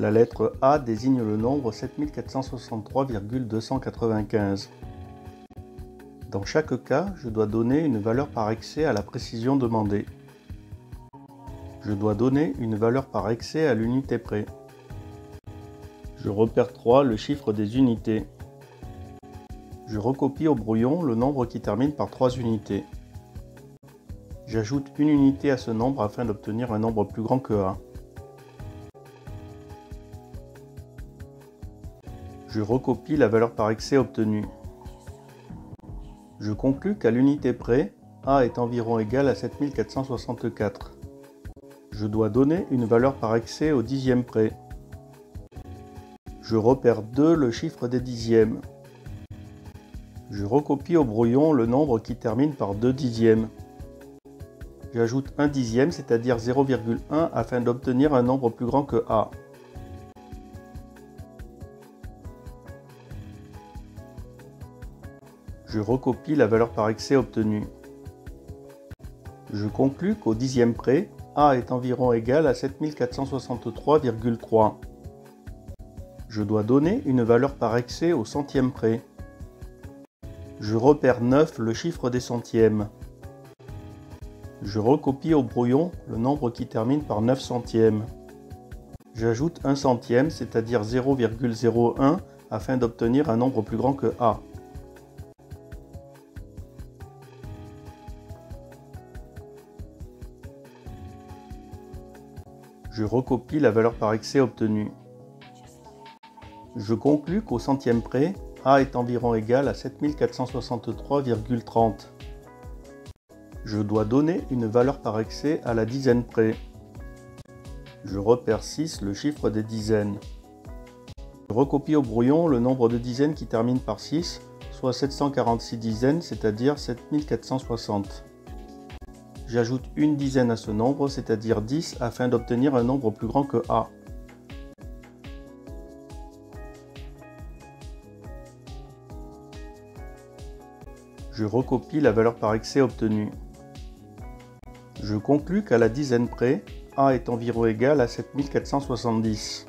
La lettre A désigne le nombre 7463,295. Dans chaque cas, je dois donner une valeur par excès à la précision demandée. Je dois donner une valeur par excès à l'unité près. Je repère 3 le chiffre des unités. Je recopie au brouillon le nombre qui termine par 3 unités. J'ajoute une unité à ce nombre afin d'obtenir un nombre plus grand que A. Je recopie la valeur par excès obtenue. Je conclus qu'à l'unité près, A est environ égal à 7464. Je dois donner une valeur par excès au dixième près. Je repère 2 le chiffre des dixièmes. Je recopie au brouillon le nombre qui termine par 2 dixièmes. J'ajoute un dixième, c'est-à-dire 0,1, afin d'obtenir un nombre plus grand que A. Je recopie la valeur par excès obtenue. Je conclus qu'au dixième près, A est environ égal à 7463,3. Je dois donner une valeur par excès au centième près. Je repère 9 le chiffre des centièmes. Je recopie au brouillon le nombre qui termine par 9 centièmes. J'ajoute un centième, c'est-à-dire 0,01, afin d'obtenir un nombre plus grand que A. Je recopie la valeur par excès obtenue. Je conclus qu'au centième près, A est environ égal à 7463,30. Je dois donner une valeur par excès à la dizaine près. Je repère 6 le chiffre des dizaines. Je recopie au brouillon le nombre de dizaines qui termine par 6, soit 746 dizaines, c'est-à-dire 7460. J'ajoute une dizaine à ce nombre, c'est-à-dire 10, afin d'obtenir un nombre plus grand que A. Je recopie la valeur par excès obtenue. Je conclus qu'à la dizaine près, A est environ égal à 7470.